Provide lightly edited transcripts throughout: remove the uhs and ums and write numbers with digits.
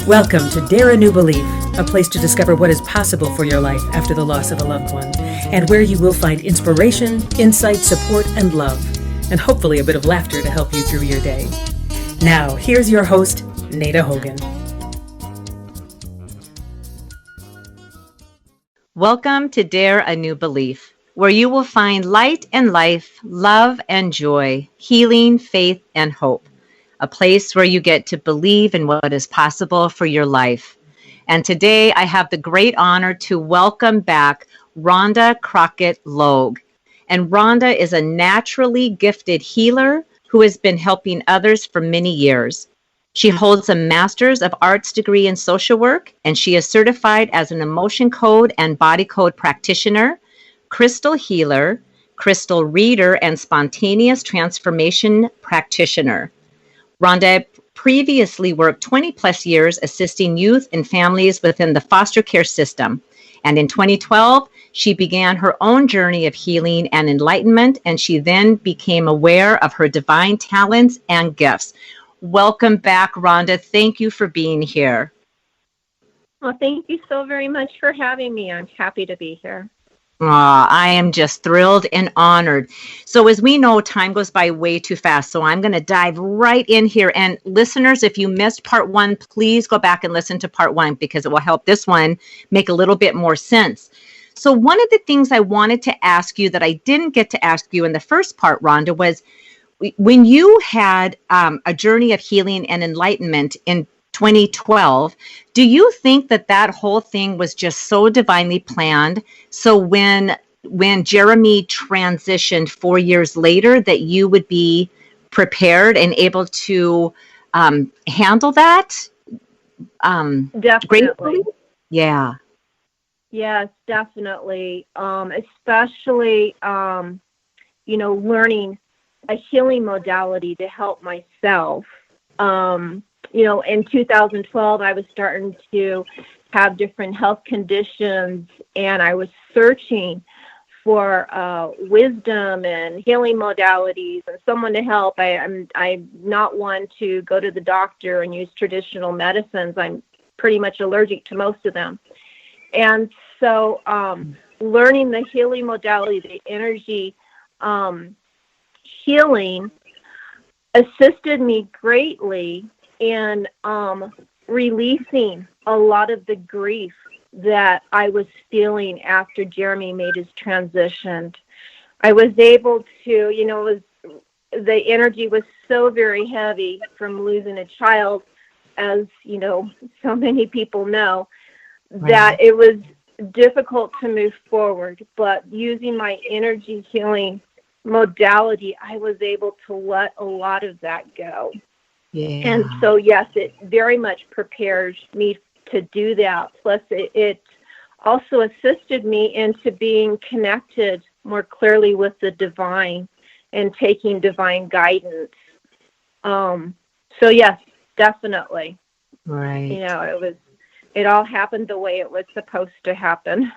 Welcome to Dare a New Belief, a place to discover what is possible for your life after the loss of a loved one, and where you will find inspiration, insight, support, and love, and hopefully a bit of laughter to help you through your day. Now, here's your host, Nada Hogan. Welcome to Dare a New Belief, where you will find light and life, love and joy, healing, faith, and hope. A place where you get to believe in what is possible for your life. And today I have the great honor to welcome back Rhonda Crockett Logue. And Rhonda is a naturally gifted healer who has been helping others for many years. She holds a Master's of Arts degree in social work, and she is certified as an emotion code and body code practitioner, crystal healer, crystal reader, and spontaneous transformation practitioner. Rhonda previously worked 20 plus years assisting youth and families within the foster care system. And in 2012, she began her own journey of healing and enlightenment, and she then became aware of her divine talents and gifts. Welcome back, Rhonda. Thank you for being here. Well, thank you so very much for having me. I'm happy to be here. I am just thrilled and honored. So as we know, time goes by way too fast. So I'm going to dive right in here. And listeners, if you missed part one, please go back and listen to part one because it will help this one make a little bit more sense. So one of the things I wanted to ask you that I didn't get to ask you in the first part, Rhonda, was when you had a journey of healing and enlightenment in 2012, do you think that whole thing was just so divinely planned? So when Jeremy transitioned 4 years later, that you would be prepared and able to handle that? Definitely. Gratefully? Yeah. Yes, definitely. Especially, learning a healing modality to help myself. In 2012, I was starting to have different health conditions, and I was searching for wisdom and healing modalities and someone to help. I'm not one to go to the doctor and use traditional medicines. I'm pretty much allergic to most of them. And so learning the healing modality, the energy healing, assisted me greatly in releasing a lot of the grief that I was feeling after Jeremy made his transition. I was able to, the energy was so very heavy from losing a child, as so many people know, that it was difficult to move forward. But using my energy healing modality, I was able to let a lot of that go. Yeah. And so, yes, it very much prepares me to do that. Plus, it also assisted me into being connected more clearly with the divine and taking divine guidance. So, yes, definitely. Right. It all happened the way it was supposed to happen.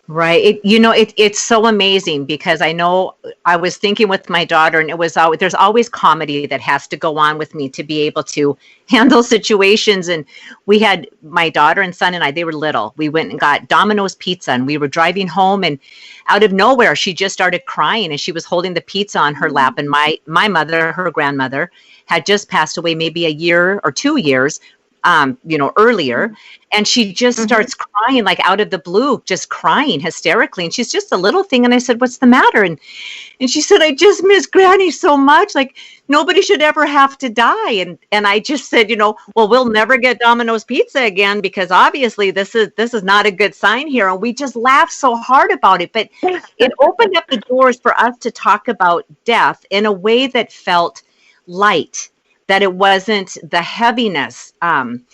Right. It's so amazing because I know I was thinking with my daughter, and there's always comedy that has to go on with me to be able to handle situations. And we had my daughter and son and I, they were little. We went and got Domino's pizza, and we were driving home, and out of nowhere, she just started crying, and she was holding the pizza on her lap. And my mother, her grandmother, had just passed away maybe a year or 2 years earlier. And she just starts crying, like out of the blue, just crying hysterically. And she's just a little thing. And I said, "What's the matter?" And she said, "I just miss Granny so much. Like nobody should ever have to die." And I just said, well, we'll never get Domino's pizza again because obviously this is not a good sign here. And we just laughed so hard about it. But it opened up the doors for us to talk about death in a way that felt light, that it wasn't the heaviness. And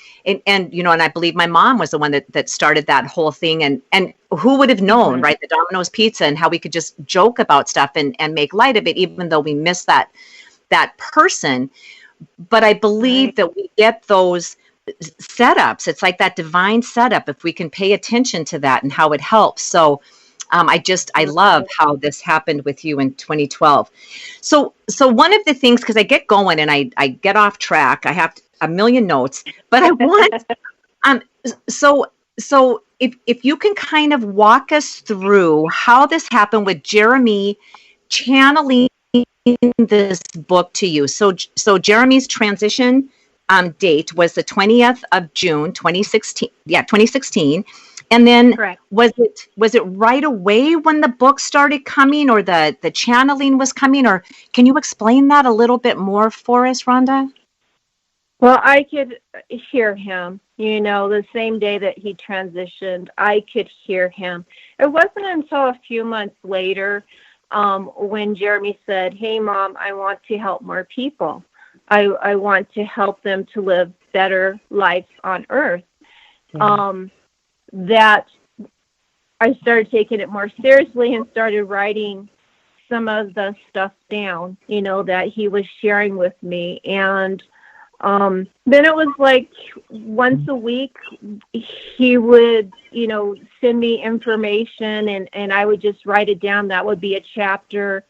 I believe my mom was the one that started that whole thing. And who would have known, right? The Domino's pizza and how we could just joke about stuff and make light of it, even though we miss that person. But I believe that we get those setups. It's like that divine setup, if we can pay attention to that and how it helps. So I love how this happened with you in 2012. So one of the things, because I get going and I get off track, a million notes, but I want um so if you can kind of walk us through how this happened with Jeremy channeling this book to you. So Jeremy's transition date was the 20th of June 2016. Yeah, 2016. And then Correct. was it right away when the book started coming, or the channeling was coming, or can you explain that a little bit more for us, Rhonda? Well, I could hear him, the same day that he transitioned, I could hear him. It wasn't until a few months later when Jeremy said, "Hey, Mom, I want to help more people. I want to help them to live better lives on Earth." That I started taking it more seriously and started writing some of the stuff down, that he was sharing with me. And then it was like once a week he would, send me information and I would just write it down. That would be a chapter.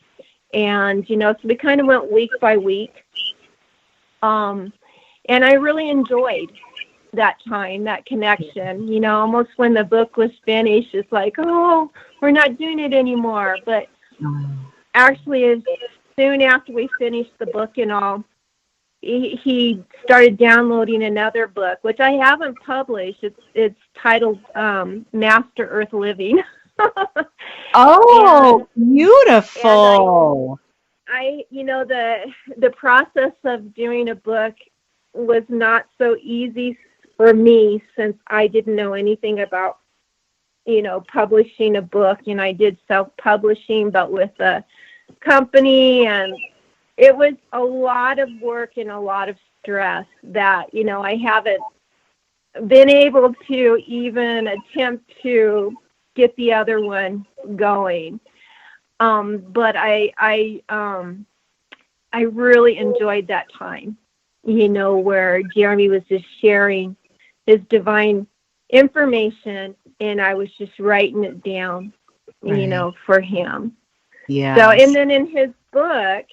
And, so we kind of went week by week. And I really enjoyed that time, that connection, almost when the book was finished, it's like, oh, we're not doing it anymore. But actually, as soon after we finished the book and all, he started downloading another book, which I haven't published. It's titled Master Earth Living. Oh, beautiful. And the process of doing a book was not so easy for me, since I didn't know anything about, publishing a book. I did self-publishing, but with a company, and it was a lot of work and a lot of stress that, I haven't been able to even attempt to get the other one going. But I really enjoyed that time, where Jeremy was just sharing his divine information and I was just writing it down, Right. for him. Yeah. So, and then in his book,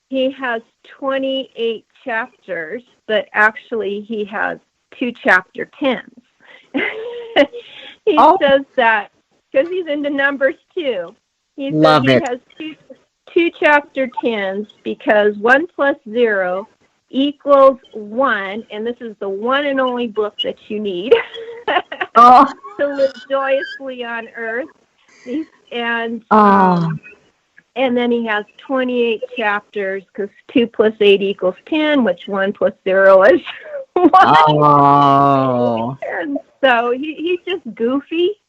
he has 28 chapters, but actually he has 2 chapter 10s. He says that because he's into numbers too. He says he has two chapter 10s because 1 plus 0 equals 1, and this is the one and only book that you need to live joyously on Earth. And then he has 28 chapters because 2 plus 8 equals 10, which 1 plus 0 is 1. Oh, And so he's just goofy.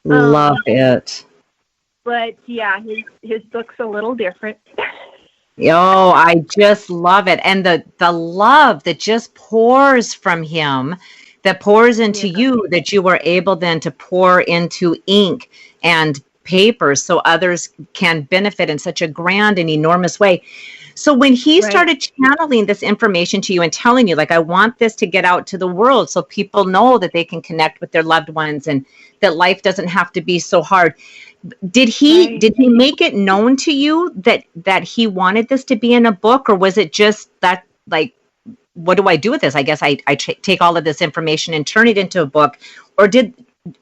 love it. But yeah, his book's a little different. Oh, I just love it. And the love that just pours from him, that pours into you, that you were able then to pour into ink and paper so others can benefit in such a grand and enormous way. So when he started channeling this information to you and telling you, like, I want this to get out to the world so people know that they can connect with their loved ones and that life doesn't have to be so hard. Did he make it known to you that he wanted this to be in a book, or was it just that, like, what do I do with this? I guess I take all of this information and turn it into a book, or did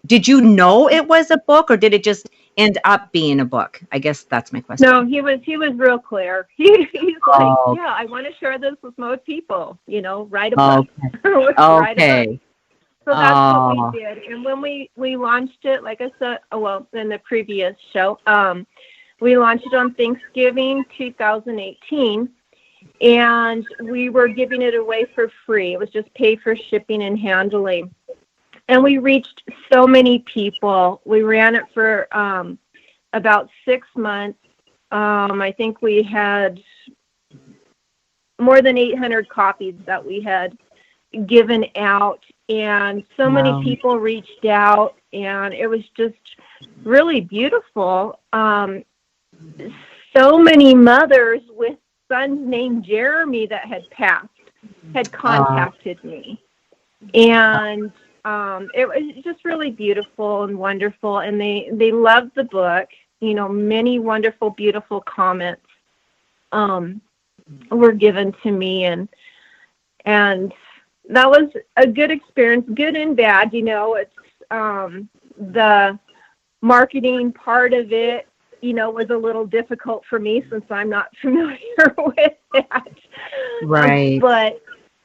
you know it was a book, or did it just end up being a book? I guess that's my question. No, he was real clear. He's like, yeah, I want to share this with more people. Write a book. Okay. So that's what we did. And when we launched it, like I said, in the previous show, we launched it on Thanksgiving 2018, and we were giving it away for free. It was just pay for shipping and handling. And we reached so many people. We ran it for about 6 months. I think we had more than 800 copies that we had given out. And so many people reached out, and it was just really beautiful. So many mothers with sons named Jeremy that had passed had contacted me. And it was just really beautiful and wonderful. And they loved the book. Many wonderful, beautiful comments were given to me. And And that was a good experience, good and bad. It's the marketing part of it, was a little difficult for me since I'm not familiar with that. Right. But,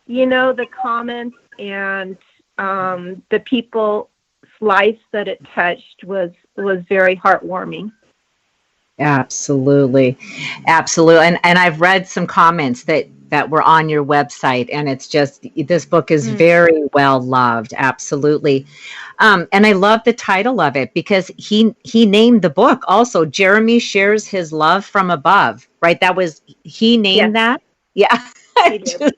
the comments and the people's lives that it touched was very heartwarming. Absolutely. Absolutely. And I've read some comments that were on your website, and it's just, this book is very well loved. Absolutely. And I love the title of it because he named the book also, Jeremy Shares His Love from Above, right? He named that. Yeah. He did.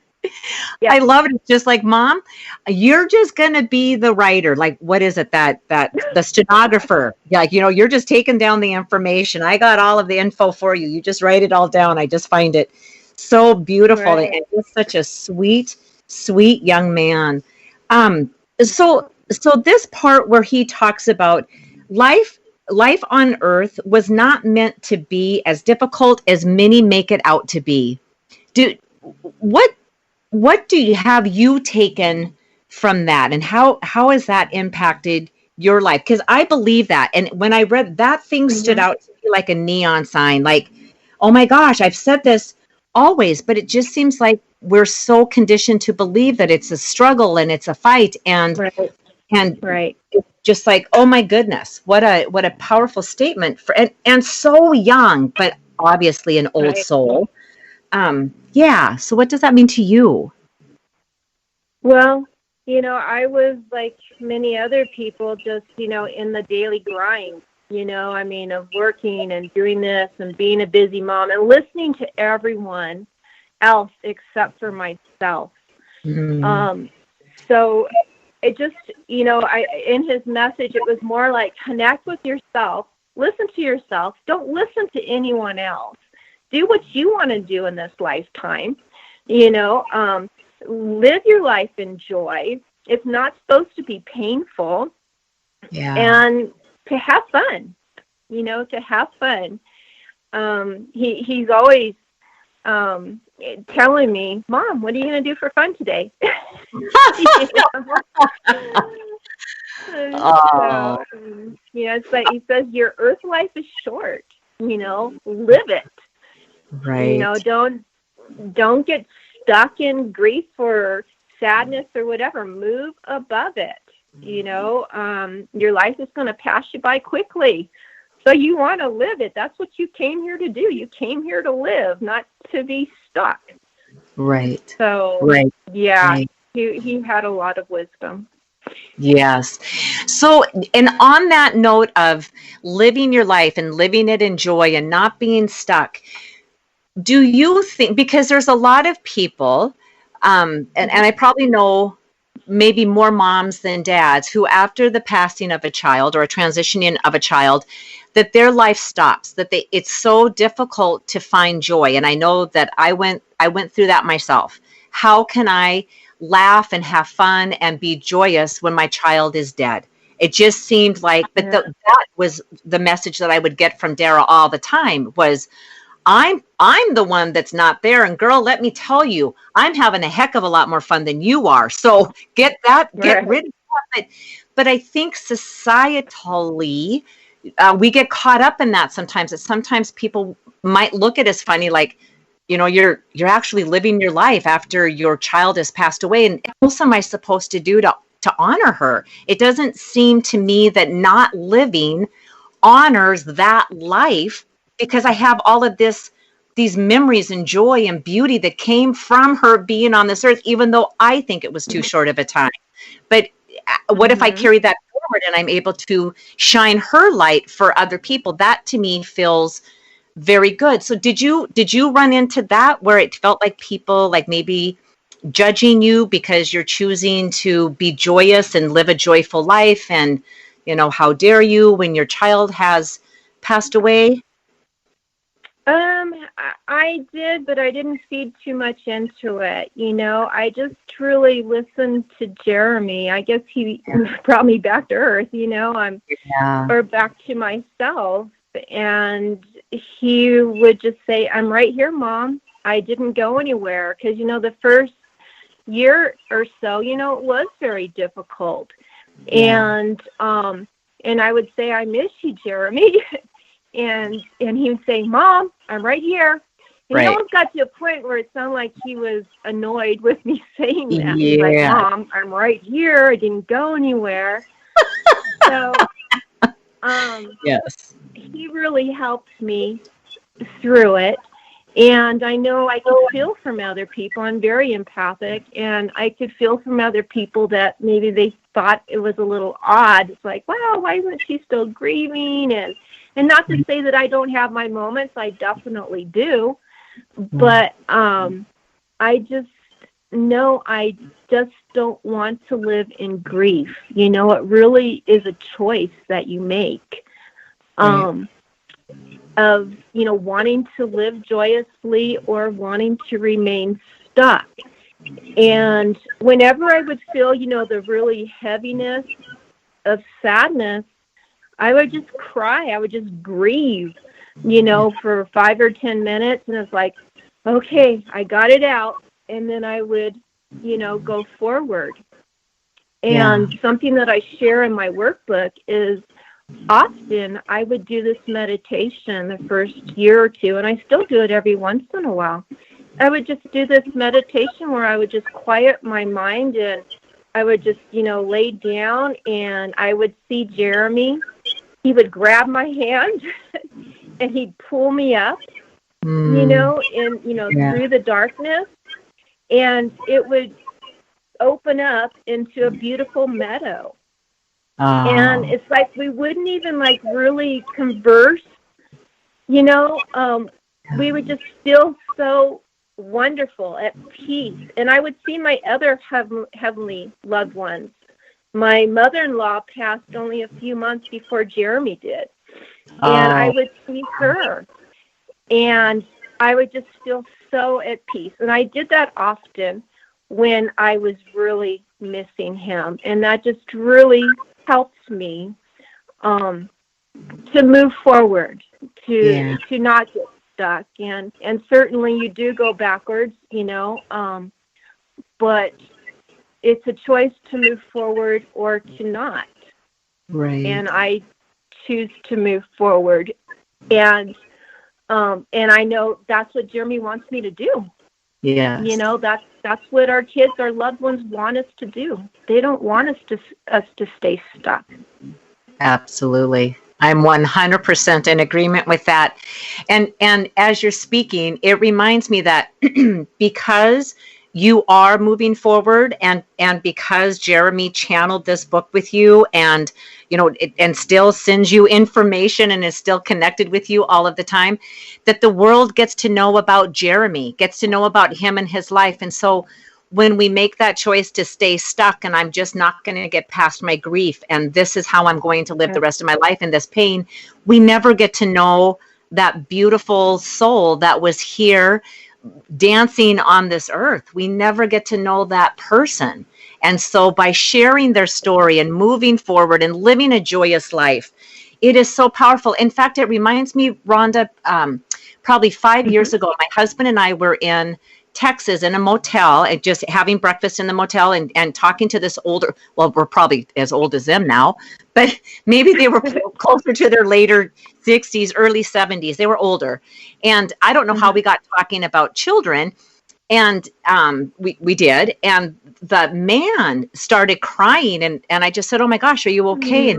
Yeah. I love it. It's just like, Mom, you're just going to be the writer. Like, what is it that the stenographer, like, you're just taking down the information. I got all of the info for you. You just write it all down. I just find it so beautiful. Right. And just such a sweet, sweet young man. So this part where he talks about life on earth was not meant to be as difficult as many make it out to be. What have you taken from that, and how has that impacted your life? Because I believe that, and when I read that, thing stood out to me like a neon sign. Like, oh my gosh, I've said this always, but it just seems like we're so conditioned to believe that it's a struggle and it's a fight, and Right. it's just like, oh my goodness, what a powerful statement and so young, but obviously an old soul. Yeah. So what does that mean to you? Well, I was like many other people, just, in the daily grind, of working and doing this and being a busy mom and listening to everyone else except for myself. So it just, in his message, it was more like connect with yourself, listen to yourself, don't listen to anyone else. Do what you want to do in this lifetime, live your life in joy. It's not supposed to be painful. Yeah. And to have fun, to have fun. He's always telling me, Mom, what are you going to do for fun today? So, it's like he says, your earth life is short, live it. Right. Don't get stuck in grief or sadness or whatever. Move above it. Your life is going to pass you by quickly. So you want to live it. That's what you came here to do. You came here to live, not to be stuck. Right. So, right. Yeah, right. He had a lot of wisdom. Yes. So, and on that note of living your life and living it in joy and not being stuck, do you think, because there's a lot of people, and I probably know maybe more moms than dads, who after the passing of a child or a transitioning of a child, that their life stops, that it's so difficult to find joy. And I know that I went through that myself. How can I laugh and have fun and be joyous when my child is dead? It just seemed like, but that was the message that I would get from Dara all the time was, I'm the one that's not there. And girl, let me tell you, I'm having a heck of a lot more fun than you are. So get rid of that. But I think societally, we get caught up in that sometimes. That sometimes people might look at us funny, like, you're actually living your life after your child has passed away. And what else am I supposed to do to honor her? It doesn't seem to me that not living honors that life, because I have all of these memories and joy and beauty that came from her being on this earth, even though I think it was too short of a time. But what if I carry that forward and I'm able to shine her light for other people? That to me feels very good. So did you run into that where it felt like people like maybe judging you because you're choosing to be joyous and live a joyful life, and how dare you when your child has passed away? I did, but I didn't feed too much into it. I just truly listened to Jeremy. I guess he brought me back to earth, or back to myself. And he would just say, I'm right here, Mom. I didn't go anywhere. Because, the first year or so, it was very difficult. And I would say, I miss you, Jeremy. and he would say, Mom, I'm right here. And he almost got to a point where it sounded like he was annoyed with me saying that. He's like, Mom, I'm right here. I didn't go anywhere. So yes. he really helped me through it. And I know I could feel from other people. I'm very empathic, and I could feel from other people that maybe they thought it was a little odd. It's like, wow, why isn't she still grieving? And not to say that I don't have my moments. I definitely do. But I just know I just don't want to live in grief. It really is a choice that you make. Of wanting to live joyously or wanting to remain stuck. And whenever I would feel the really heaviness of sadness, I would just cry. I would just grieve for 5 or 10 minutes, and it's like, okay, I got it out. And then I would go forward. And something that I share in my workbook is, often I would do this meditation the first year or two, and I still do it every once in a while. I would just do this meditation where I would just quiet my mind, and I would just, lay down, and I would see Jeremy. He would grab my hand and he'd pull me up, through the darkness, and it would open up into a beautiful meadow. And it's like we wouldn't even really converse, we would just feel so wonderful, at peace. And I would see my other heavenly loved ones. My mother-in-law passed only a few months before Jeremy did. And I would see her, and I would just feel so at peace. And I did that often when I was really missing him. And that just really helps me to move forward, to not get stuck, and certainly you do go backwards, but it's a choice to move forward or to not. Right. And I choose to move forward, and I know that's what Jeremy wants me to do. Yeah. That's what our kids, our loved ones, want us to do. They don't want us to stay stuck. Absolutely. I'm 100% in agreement with that. And as you're speaking, it reminds me that because you are moving forward, and because Jeremy channeled this book with you, and and still sends you information and is still connected with you all of the time, that the world gets to know about Jeremy, gets to know about him and his life. And so when we make that choice to stay stuck, and I'm just not going to get past my grief, and this is how I'm going to live the rest of my life in this pain, we never get to know that beautiful soul that was here dancing on this earth. We never get to know that person. And so by sharing their story and moving forward and living a joyous life, it is so powerful. In fact, it reminds me, Rhonda, probably 5 years ago, my husband and I were in Texas in a motel, and just having breakfast in the motel, and talking to this older, well, we're probably as old as them now, but maybe they were closer to their later 60s, early 70s. They were older. And I don't know how we got talking about children. And we did. And the man started crying. And I just said, oh my gosh, are you okay?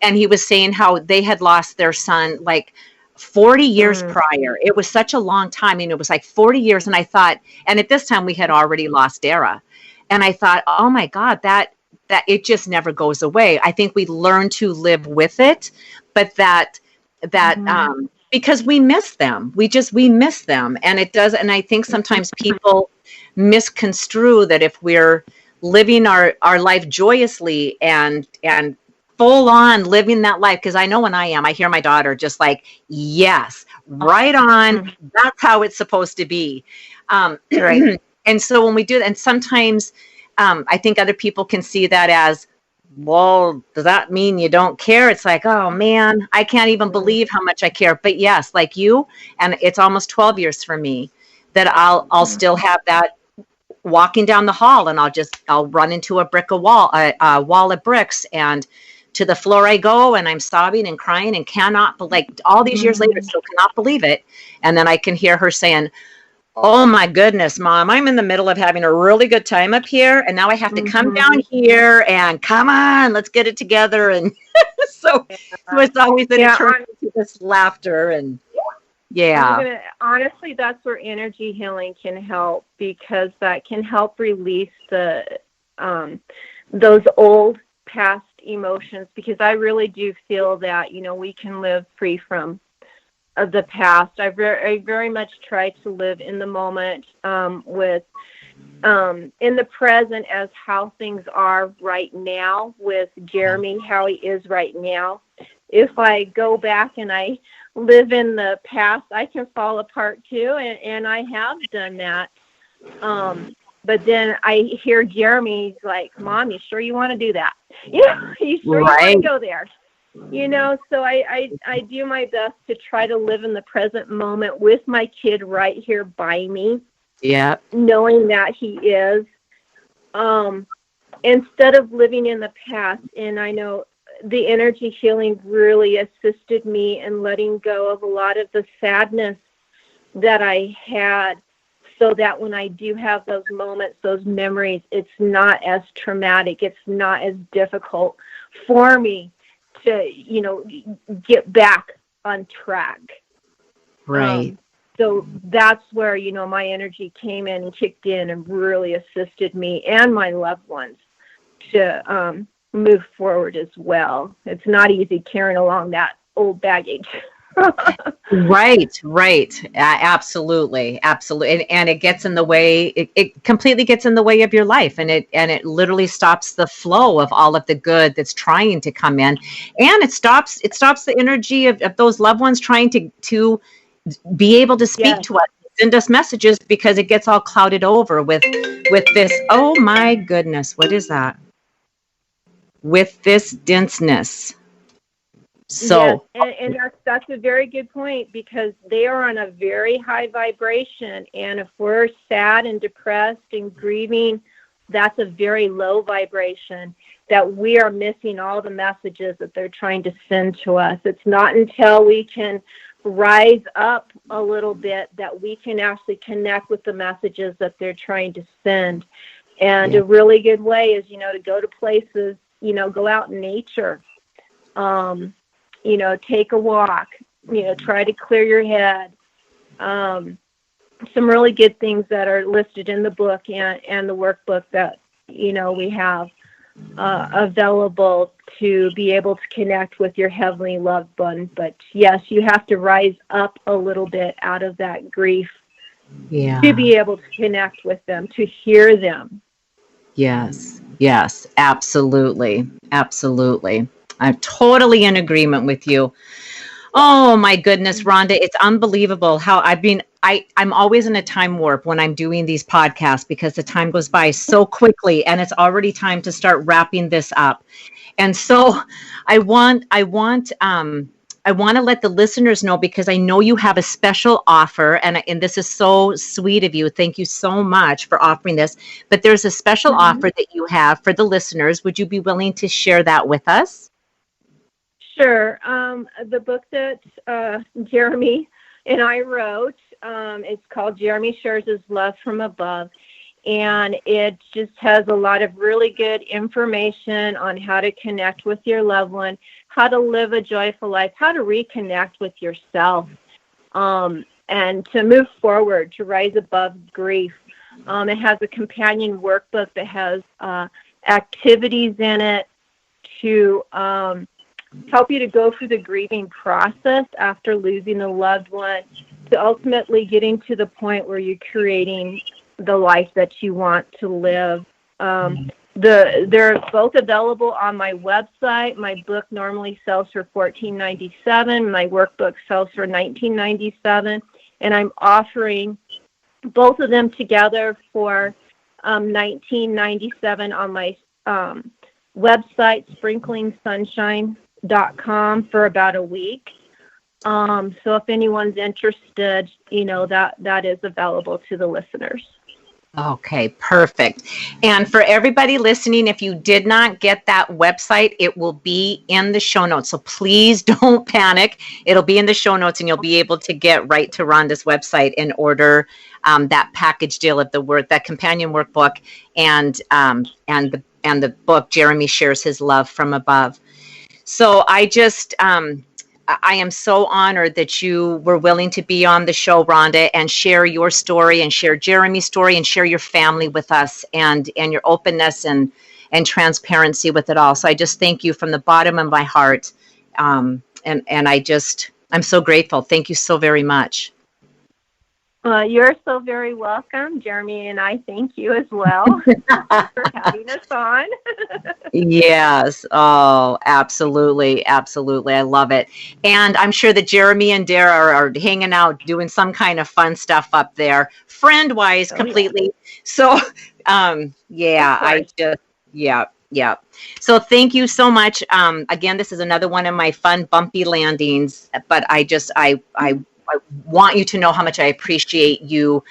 And he was saying how they had lost their son 40 years prior. It was such a long time. It was 40 years. And I thought, and at this time we had already lost Dara. And I thought, oh my God, that it just never goes away. I think we learn to live with it, but that because we miss them, we miss them. And it does. And I think sometimes people misconstrue that if we're living our life joyously and full on living that life, because I know when I hear my daughter just yes, right on. That's how it's supposed to be. Right. And so when we do that, and sometimes I think other people can see that as, well, does that mean you don't care? It's oh man, I can't even believe how much I care. But yes, like you, and it's almost 12 years for me that I'll still have that walking down the hall, and I'll run into a wall of bricks, and to the floor I go, and I'm sobbing and crying and all these years later, still cannot believe it. And then I can hear her saying, "Oh my goodness, Mom, I'm in the middle of having a really good time up here, and now I have to come down here, and come on, let's get it together." And so it's always been turned into this laughter, and honestly, that's where energy healing can help, because that can help release those old past emotions, because I really do feel that, we can live free from the past. I very much try to live in the moment, with in the present as how things are right now with Jeremy, how he is right now. If I go back and I live in the past, I can fall apart too, and I have done that. But then I hear Jeremy's like, "Mom, you sure you want to do that? You sure you want to go there?" So I do my best to try to live in the present moment with my kid right here by me. Yeah. Knowing that he is, instead of living in the past. And I know the energy healing really assisted me in letting go of a lot of the sadness that I had, so that when I do have those moments, those memories, it's not as traumatic. It's not as difficult for me to, get back on track. Right. So that's where, my energy came in and kicked in and really assisted me and my loved ones to move forward as well. It's not easy carrying along that old baggage. Right. Absolutely. And it gets in the way. It completely gets in the way of your life, and it literally stops the flow of all of the good that's trying to come in, and it stops the energy of those loved ones trying to be able to speak to us, send us messages, because it gets all clouded over with this. Oh my goodness, what is that? With this denseness. So, and that's a very good point, because they are on a very high vibration, and if we're sad and depressed and grieving, that's a very low vibration, that we are missing all the messages that they're trying to send to us. It's not until we can rise up a little bit that we can actually connect with the messages that they're trying to send. And a really good way is, to go to places, go out in nature, take a walk, try to clear your head. Some really good things that are listed in the book and the workbook that, we have available to be able to connect with your heavenly loved one. But yes, you have to rise up a little bit out of that grief to be able to connect with them, to hear them. Yes, absolutely. I'm totally in agreement with you. Oh my goodness, Rhonda, it's unbelievable how I'm always in a time warp when I'm doing these podcasts, because the time goes by so quickly, and it's already time to start wrapping this up. And so I want to let the listeners know, because I know you have a special offer, and this is so sweet of you. Thank you so much for offering this. But there's a special offer that you have for the listeners. Would you be willing to share that with us? Sure. The book that Jeremy and I wrote, it's called Jeremy Shares His Love from Above. And it just has a lot of really good information on how to connect with your loved one, how to live a joyful life, how to reconnect with yourself, and to move forward, to rise above grief. It has a companion workbook that has activities in it to help you to go through the grieving process after losing a loved one, to ultimately getting to the point where you're creating the life that you want to live. They're both available on my website. My book normally sells for $14.97. My workbook sells for $19.97, and I'm offering both of them together for $19.97 on my website, sprinklingsunshine.com, for about a week. So if anyone's interested, that is available to the listeners. Okay, perfect. And for everybody listening, if you did not get that website, it will be in the show notes. So please don't panic. It'll be in the show notes and you'll be able to get right to Rhonda's website and order that package deal of that companion workbook and the book, Jeremy Shares His Love from Above. So I am so honored that you were willing to be on the show, Rhonda, and share your story and share Jeremy's story and share your family with us and your openness and transparency with it all. So I just thank you from the bottom of my heart. And I'm so grateful. Thank you so very much. You're so very welcome, Jeremy, and I thank you as well for having us on. Yes. Oh, absolutely. Absolutely. I love it. And I'm sure that Jeremy and Dara are hanging out, doing some kind of fun stuff up there, friend-wise, completely. Yeah. So, yeah. So thank you so much. Again, this is another one of my fun, bumpy landings, but I want you to know how much I appreciate you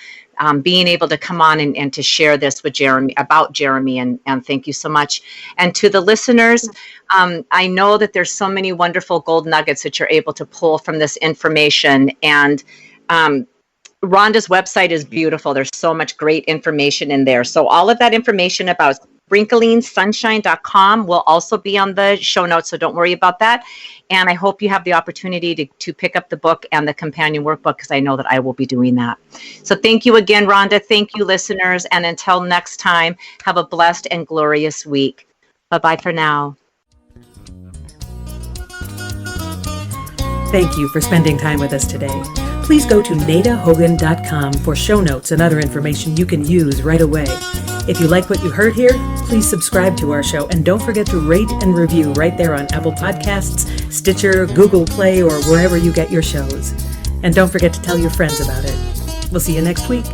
being able to come on and to share this with Jeremy, about Jeremy, and thank you so much. And to the listeners, I know that there's so many wonderful gold nuggets that you're able to pull from this information. And Rhonda's website is beautiful. There's so much great information in there. So all of that information about sprinklingssunshine.com will also be on the show notes, so don't worry about that. And I hope you have the opportunity to pick up the book and the companion workbook, because I know that I will be doing that. So thank you again, Rhonda. Thank you, listeners. And until next time, have a blessed and glorious week. Bye-bye for now. Thank you for spending time with us today. Please go to nadahogan.com for show notes and other information you can use right away. If you like what you heard here, please subscribe to our show and don't forget to rate and review right there on Apple Podcasts, Stitcher, Google Play, or wherever you get your shows. And don't forget to tell your friends about it. We'll see you next week.